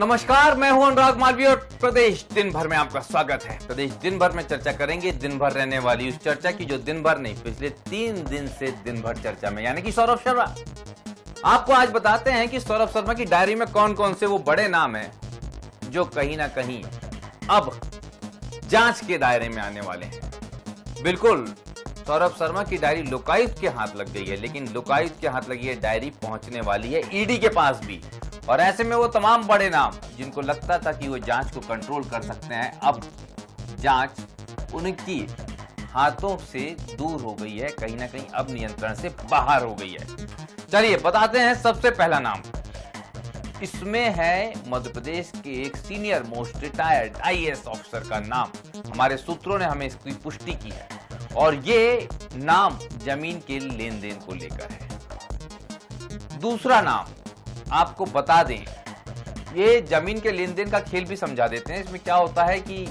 नमस्कार, मैं हूं अनुराग मालवीय और प्रदेश दिन भर में आपका स्वागत है। प्रदेश दिन भर में चर्चा करेंगे, दिन भर रहने वाली उस चर्चा की जो दिन भर नहीं पिछले 3 दिन से दिन भर चर्चा में, यानी कि सौरभ शर्मा। आपको आज बताते हैं कि सौरभ शर्मा की डायरी में कौन कौन से वो बड़े नाम हैं जो कहीं ना कहीं अब जांच के दायरे में आने वाले हैं। बिल्कुल, सौरभ शर्मा की डायरी लोकायुक्त के हाथ लग गई है, लेकिन लोकायुक्त के हाथ लगी है डायरी पहुंचने वाली है ईडी के पास भी। और ऐसे में वो तमाम बड़े नाम जिनको लगता था कि वो जांच को कंट्रोल कर सकते हैं, अब जांच उनकी हाथों से दूर हो गई है, कहीं ना कहीं अब नियंत्रण से बाहर हो गई है। चलिए बताते हैं सबसे पहला नाम। इसमें है मध्य प्रदेश के एक senior most retired IAS officer का नाम। हमारे सूत्रों ने हमें इसकी पुष्टि की है और ये नाम जमीन के लेन देन को लेकर है। दूसरा नाम आपको बता दें, ये जमीन के लेन देन का खेल भी समझा देते हैं। इसमें क्या होता है कि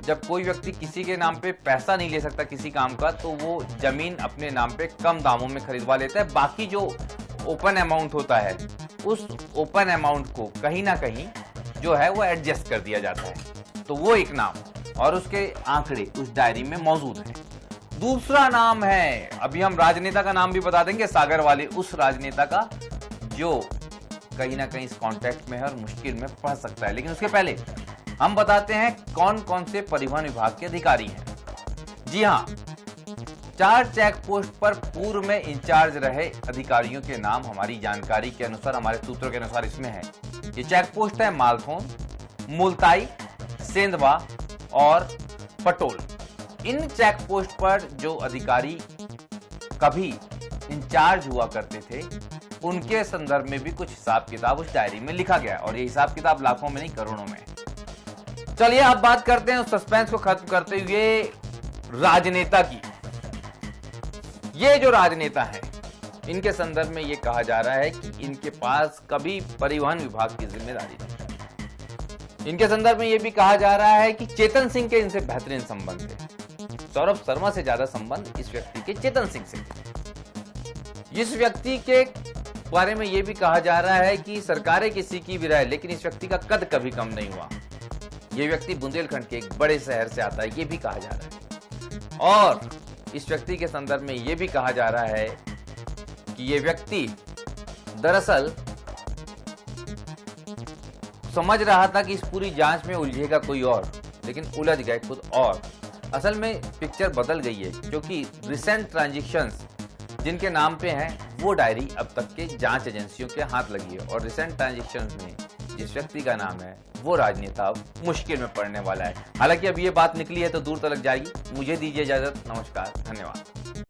जब कोई व्यक्ति किसी के नाम पे पैसा नहीं ले सकता किसी काम का, तो वो जमीन अपने नाम पे कम दामों में खरीदवा लेता है। बाकी जो ओपन अमाउंट होता है, उस ओपन अमाउंट को कहीं ना कहीं जो है वो एडजस्ट कर दिया जाता है। तो वो एक नाम और उसके आंकड़े उस डायरी में मौजूद हैं। दूसरा नाम है, अभी हम राजनेता का नाम भी बता देंगे, सागर वाले उस राजनेता का जो कहीं ना कहीं इस कॉन्टेक्ट में है और मुश्किल में पड़ सकता है। लेकिन उसके पहले हम बताते हैं कौन कौन से परिवहन विभाग के अधिकारी हैं। जी हां, 4 चेक पोस्ट पर पूर्व में इंचार्ज रहे अधिकारियों के नाम हमारी जानकारी के अनुसार, हमारे सूत्रों के अनुसार इसमें है। ये चेक पोस्ट है मालथोन, मुलताई, सेंधवा और पटोल। इन चेक पोस्ट पर जो अधिकारी कभी इंचार्ज हुआ करते थे, उनके संदर्भ में भी कुछ हिसाब किताब उस डायरी में लिखा गया और ये हिसाब किताब लाखों में नहीं करोड़ों में। चलिए अब बात करते हैं उस सस्पेंस को खत्म करते हुए राजनेता की। ये जो राजनेता है, इनके संदर्भ में ये कहा जा रहा है कि इनके पास कभी परिवहन विभाग की जिम्मेदारी थी। इनके संदर्भ में ये भी कहा जा रहा है कि चेतन सिंह के इनसे बेहतरीन संबंध थे। सौरभ शर्मा से ज्यादा संबंध इस व्यक्ति के चेतन सिंह से थे। इस व्यक्ति के बारे में यह भी कहा जा रहा है कि सरकारें किसी की भी रहे, लेकिन इस व्यक्ति का कद कभी कम नहीं हुआ। यह व्यक्ति बुंदेलखंड के एक बड़े शहर से आता है, यह भी कहा जा रहा है। और इस व्यक्ति के संदर्भ में यह भी कहा जा रहा है कि यह व्यक्ति दरअसल समझ रहा था कि इस पूरी जांच में उलझेगा कोई और, लेकिन उलझ गए खुद और। असल में पिक्चर बदल गई है, क्योंकि रिसेंट ट्रांजैक्शंस जिनके नाम पे हैं वो डायरी अब तक के जांच एजेंसियों के हाथ लगी है और रिसेंट ट्रांजैक्शंस में जिस व्यक्ति का नाम है वो राजनेता अब मुश्किल में पड़ने वाला है। हालांकि अब ये बात निकली है तो दूर तक जाएगी। मुझे दीजिए इजाजत, नमस्कार, धन्यवाद।